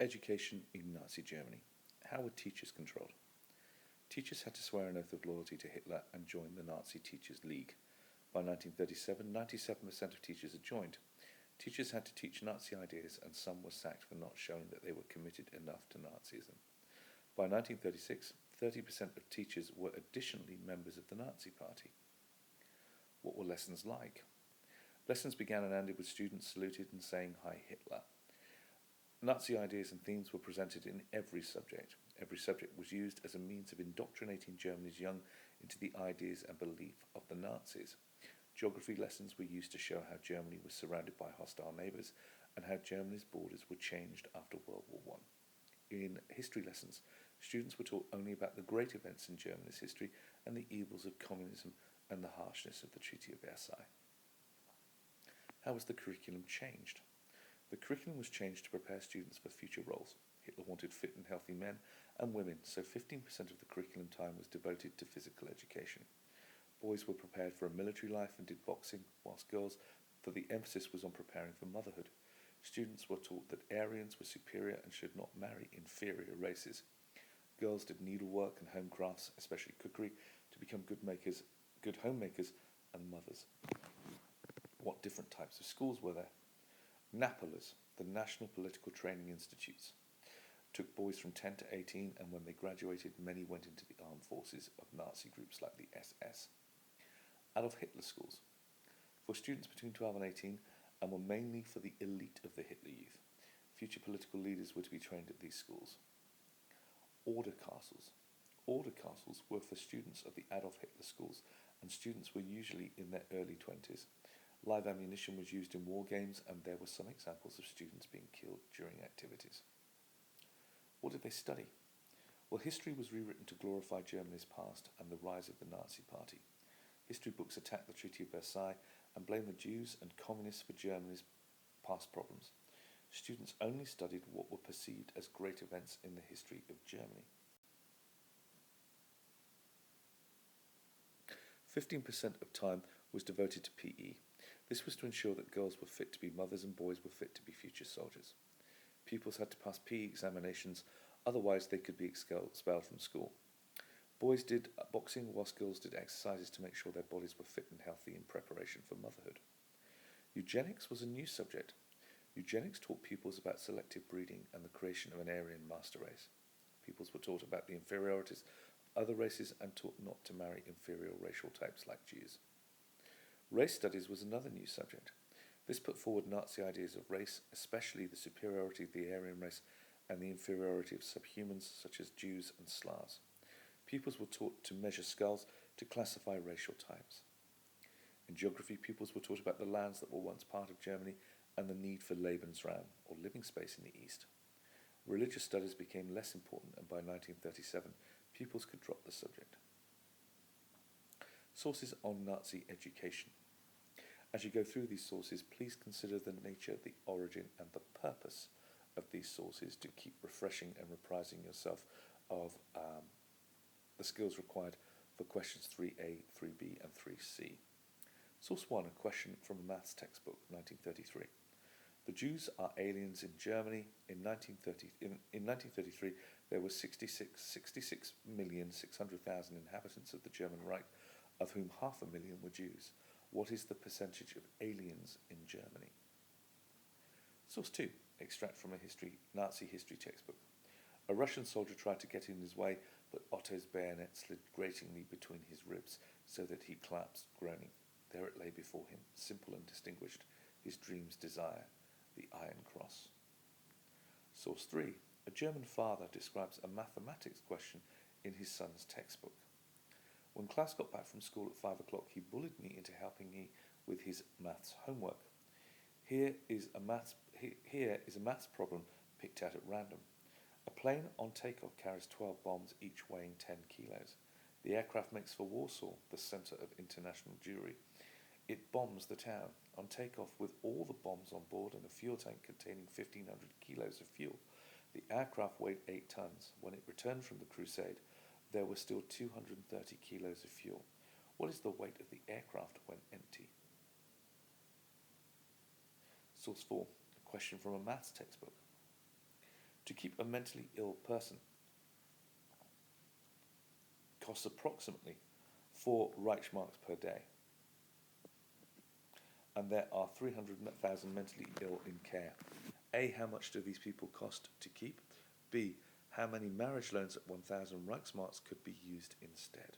Education in Nazi Germany. How were teachers controlled? Teachers had to swear an oath of loyalty to Hitler and join the Nazi Teachers League. By 1937, 97% of teachers had joined. Teachers had to teach Nazi ideas, and some were sacked for not showing that they were committed enough to Nazism. By 1936, 30% of teachers were additionally members of the Nazi Party. What were lessons like? Lessons began and ended with students saluted and saying "Hi Hitler." Nazi ideas and themes were presented in every subject. Every subject was used as a means of indoctrinating Germany's young into the ideas and belief of the Nazis. Geography lessons were used to show how Germany was surrounded by hostile neighbours and how Germany's borders were changed after World War I. In history lessons, students were taught only about the great events in Germany's history and the evils of communism and the harshness of the Treaty of Versailles. How was the curriculum changed? The curriculum was changed to prepare students for future roles. Hitler wanted fit and healthy men and women, so 15% of the curriculum time was devoted to physical education. Boys were prepared for a military life and did boxing, whilst girls, for the emphasis was on preparing for motherhood. Students were taught that Aryans were superior and should not marry inferior races. Girls did needlework and home crafts, especially cookery, to become good homemakers and mothers. What different types of schools were there? NAPOLAs, the National Political Training Institutes, took boys from 10 to 18, and when they graduated, many went into the armed forces of Nazi groups like the SS. Adolf Hitler schools, for students between 12 and 18, and were mainly for the elite of the Hitler Youth. Future political leaders were to be trained at these schools. Order castles. Order castles were for students of the Adolf Hitler schools, and students were usually in their early 20s. Live ammunition was used in war games, and there were some examples of students being killed during activities. What did they study? Well, history was rewritten to glorify Germany's past and the rise of the Nazi Party. History books attacked the Treaty of Versailles and blamed the Jews and communists for Germany's past problems. Students only studied what were perceived as great events in the history of Germany. 15% of time was devoted to PE. This was to ensure that girls were fit to be mothers and boys were fit to be future soldiers. Pupils had to pass PE examinations, otherwise they could be expelled from school. Boys did boxing whilst girls did exercises to make sure their bodies were fit and healthy in preparation for motherhood. Eugenics was a new subject. Eugenics taught pupils about selective breeding and the creation of an Aryan master race. Pupils were taught about the inferiorities of other races and taught not to marry inferior racial types like Jews. Race studies was another new subject. This put forward Nazi ideas of race, especially the superiority of the Aryan race and the inferiority of subhumans such as Jews and Slavs. Pupils were taught to measure skulls to classify racial types. In geography, pupils were taught about the lands that were once part of Germany and the need for Lebensraum, or living space in the East. Religious studies became less important, and by 1937, pupils could drop the subject. Sources on Nazi education. As you go through these sources, please consider the nature, the origin, and the purpose of these sources to keep refreshing and reprising yourself of the skills required for questions 3A, 3B, and 3C. Source 1, a question from a maths textbook, 1933. The Jews are aliens in Germany. In 1933, there were 66,600,000 inhabitants of the German Reich, of whom 500,000 were Jews. What is the percentage of aliens in Germany? Source 2, extract from a Nazi history textbook. A Russian soldier tried to get in his way, but Otto's bayonet slid gratingly between his ribs so that he collapsed, groaning. There it lay before him, simple and distinguished, his dream's desire, the Iron Cross. Source 3, a German father describes a mathematics question in his son's textbook. When Klaus got back from school at 5 o'clock, he bullied me into helping me with his maths homework. Here is a maths problem picked out at random. A plane on takeoff carries 12 bombs, each weighing 10 kilos. The aircraft makes for Warsaw, the centre of international Jewry. It bombs the town. On takeoff, with all the bombs on board and a fuel tank containing 1,500 kilos of fuel, the aircraft weighed 8 tons. When it returned from the crusade, there were still 230 kilos of fuel. What is the weight of the aircraft when empty? Source 4, a question from a maths textbook. To keep a mentally ill person costs approximately 4 Reichsmarks per day. And there are 300,000 mentally ill in care. A, how much do these people cost to keep? B, how many marriage loans at 1,000 Reichsmarks could be used instead?